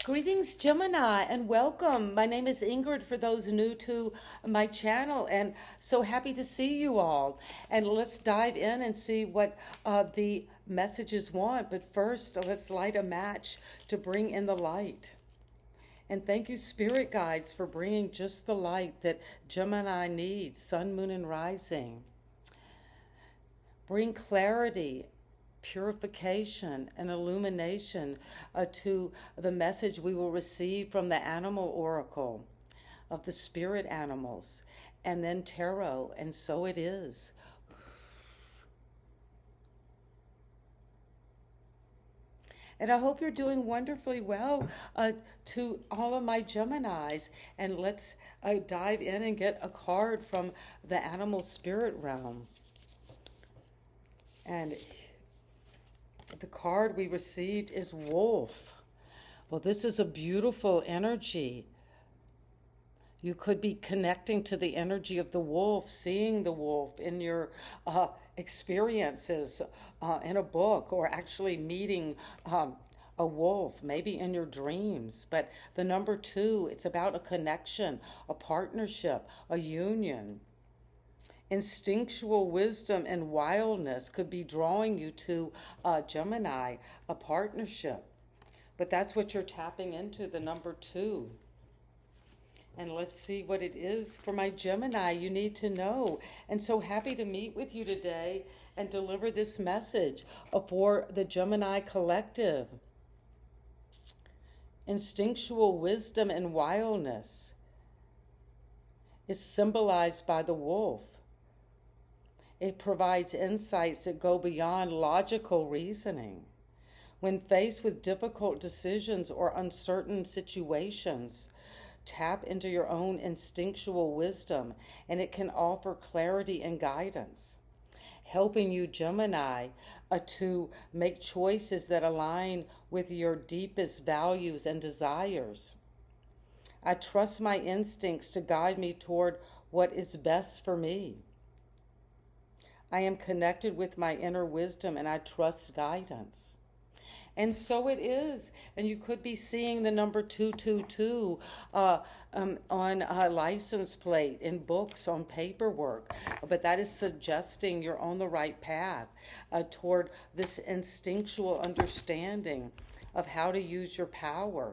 Greetings, Gemini, and welcome. My name is Ingrid for those new to my channel, and so happy to see you all. And let's dive in and see what the messages want. But first, let's light a match to bring in the light. And thank you, Spirit Guides, for bringing just the light that Gemini needs, sun, moon, and rising. Bring clarity, purification, and illumination to the message we will receive from the animal oracle of the spirit animals, and then tarot, and so it is. And I hope you're doing wonderfully well to all of my Geminis. And let's dive in and get a card from the animal spirit realm. And the card we received is Wolf. Well, this is a beautiful energy. You could be connecting to the energy of the wolf, seeing the wolf in your experiences in a book, or actually meeting a wolf, maybe in your dreams. But the number 2, it's about a connection, a partnership, a union. Instinctual wisdom and wildness could be drawing you to Gemini, a partnership. But that's what you're tapping into, the number 2. And let's see what it is for my Gemini you need to know. And so happy to meet with you today and deliver this message for the Gemini collective. Instinctual wisdom and wildness is symbolized by the wolf. It provides insights that go beyond logical reasoning. When faced with difficult decisions or uncertain situations, tap into your own instinctual wisdom, and it can offer clarity and guidance, helping you, Gemini, to make choices that align with your deepest values and desires. I trust my instincts to guide me toward what is best for me. I am connected with my inner wisdom, and I trust guidance. And so it is. And you could be seeing the number 222 on a license plate, in books, on paperwork. But that is suggesting you're on the right path toward this instinctual understanding of how to use your power.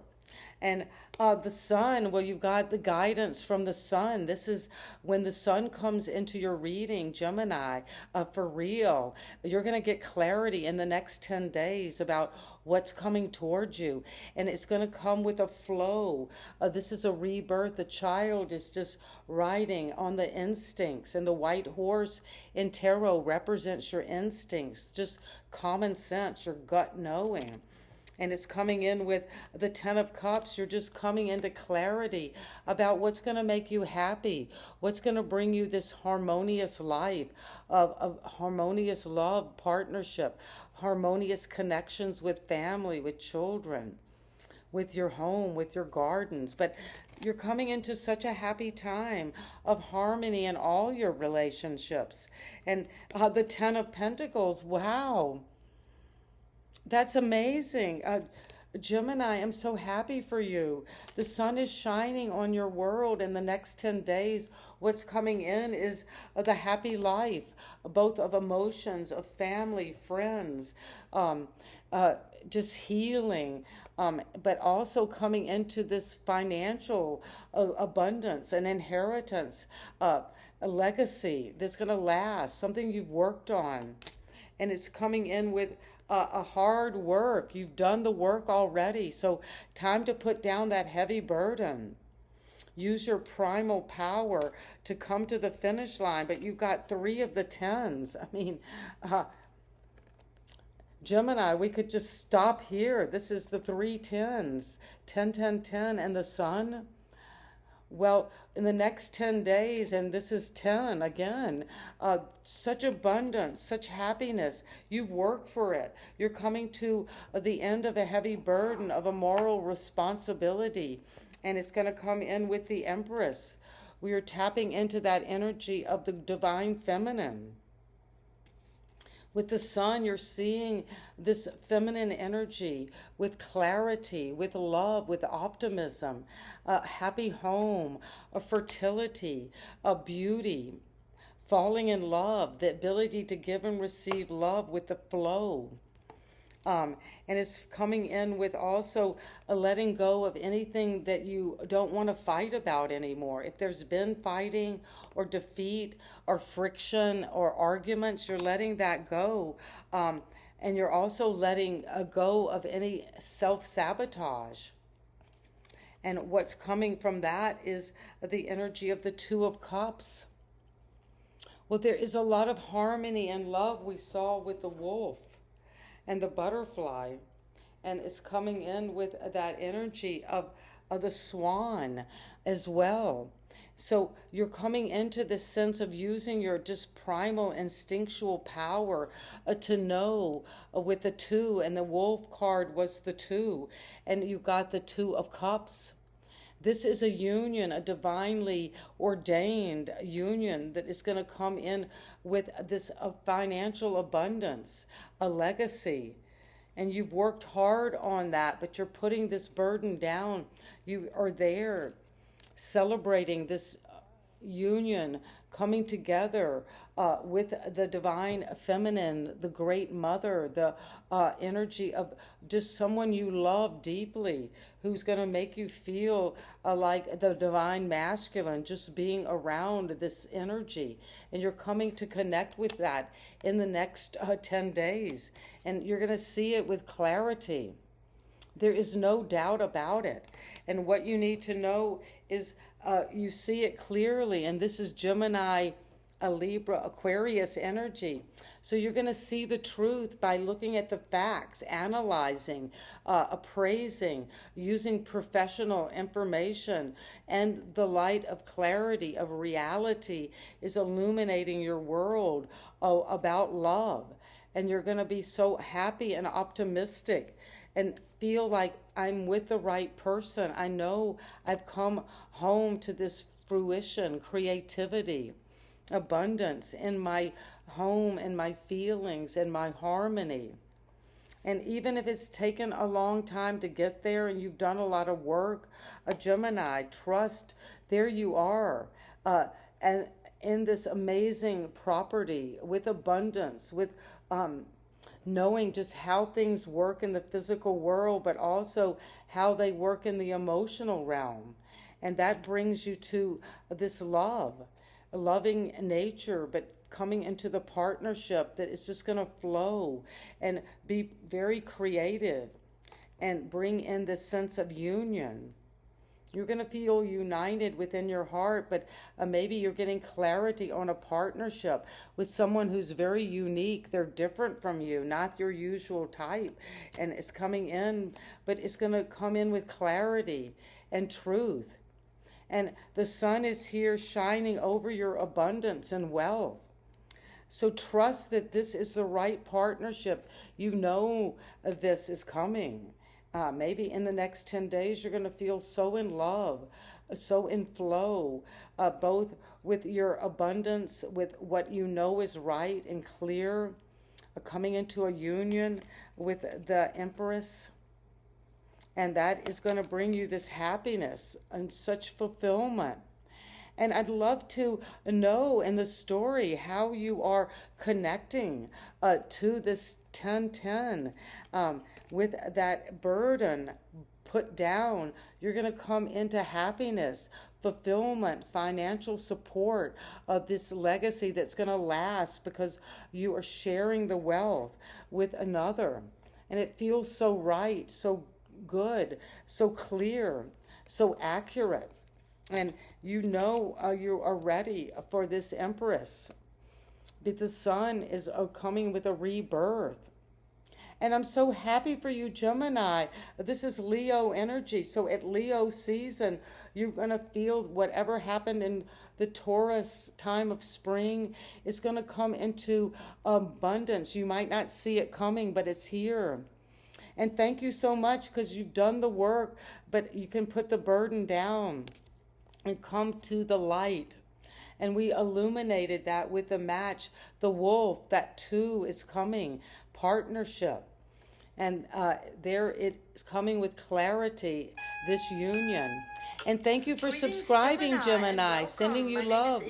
And the sun, well, you've got the guidance from the sun. This is when the sun comes into your reading, Gemini, for real. You're going to get clarity in the next 10 days about what's coming towards you. And it's going to come with a flow. This is a rebirth. The child is just riding on the instincts. And the white horse in tarot represents your instincts, just common sense, your gut knowing. And it's coming in with the 10 of Cups. You're just coming into clarity about what's going to make you happy, what's going to bring you this harmonious life of harmonious love, partnership, harmonious connections with family, with children, with your home, with your gardens. But you're coming into such a happy time of harmony in all your relationships. And the 10 of Pentacles, wow. That's amazing. Gemini, I'm so happy for you. The sun is shining on your world in the next 10 days. What's coming in is the happy life, both of emotions, of family, friends, just healing, but also coming into this financial abundance, an inheritance, a legacy that's going to last, something you've worked on. And it's coming in with a hard work. You've done the work already. So time to put down that heavy burden. Use your primal power to come to the finish line. But you've got 3 of the 10s. I mean, Gemini, we could just stop here. This is the 3 10s. 10, 10, 10, and the sun. Well, in the next 10 days, and this is 10 again, such abundance, such happiness. You've worked for it. You're coming to the end of a heavy burden of a moral responsibility, and it's going to come in with the Empress. We are tapping into that energy of the divine feminine. With the sun, you're seeing this feminine energy with clarity, with love, with optimism, a happy home, a fertility, a beauty, falling in love, the ability to give and receive love with the flow. And it's coming in with also a letting go of anything that you don't want to fight about anymore. If there's been fighting or defeat or friction or arguments, you're letting that go. And you're also letting go of any self-sabotage. And what's coming from that is the energy of the Two of Cups. Well, there is a lot of harmony and love we saw with the wolf and the butterfly, and it's coming in with that energy of the swan as well. So you're coming into this sense of using your just primal instinctual power to know with the two, and the wolf card was the two, and you got the Two of Cups. This is a union, a divinely ordained union that is going to come in with this financial abundance, a legacy. And you've worked hard on that, but you're putting this burden down. You are there celebrating this union, coming together with the divine feminine, the great mother, the energy of just someone you love deeply, who's going to make you feel like the divine masculine, just being around this energy. And you're coming to connect with that in the next 10 days. And you're going to see it with clarity. There is no doubt about it. And what you need to know is you see it clearly. And this is Gemini, a Libra, Aquarius energy. So you're going to see the truth by looking at the facts, analyzing, appraising, using professional information, and the light of clarity, of reality is illuminating your world about love. And you're going to be so happy and optimistic and feel like I'm with the right person. I know I've come home to this fruition, creativity, abundance in my home and my feelings and my harmony. And even if it's taken a long time to get there and you've done a lot of work, a Gemini, trust, there you are. And in this amazing property with abundance, with knowing just how things work in the physical world, but also how they work in the emotional realm. And that brings you to this love, loving nature, but coming into the partnership that is just going to flow and be very creative and bring in this sense of union. You're going to feel united within your heart, but maybe you're getting clarity on a partnership with someone who's very unique. They're different from you, not your usual type. And it's coming in, but it's going to come in with clarity and truth. And the sun is here shining over your abundance and wealth. So trust that this is the right partnership. You know this is coming. Maybe in the next 10 days, you're going to feel so in love, so in flow, both with your abundance, with what you know is right and clear, coming into a union with the Empress. And that is going to bring you this happiness and such fulfillment. And I'd love to know in the story how you are connecting to this 1010 with that burden put down. You're going to come into happiness, fulfillment, financial support of this legacy that's going to last because you are sharing the wealth with another. And it feels so right, so good, so clear, so accurate. And you know you are ready for this Empress. But the sun is coming with a rebirth. And I'm so happy for you, Gemini. This is Leo energy. So at Leo season, you're going to feel whatever happened in the Taurus time of spring is going to come into abundance. You might not see it coming, but it's here. And thank you so much because you've done the work, but you can put the burden down and come to the light And we illuminated that with the match. The wolf, that two is coming, partnership. And there it's coming with clarity, this union. And thank you for Greetings, subscribing, Gemini, and Gemini. welcome. Sending you My name is love.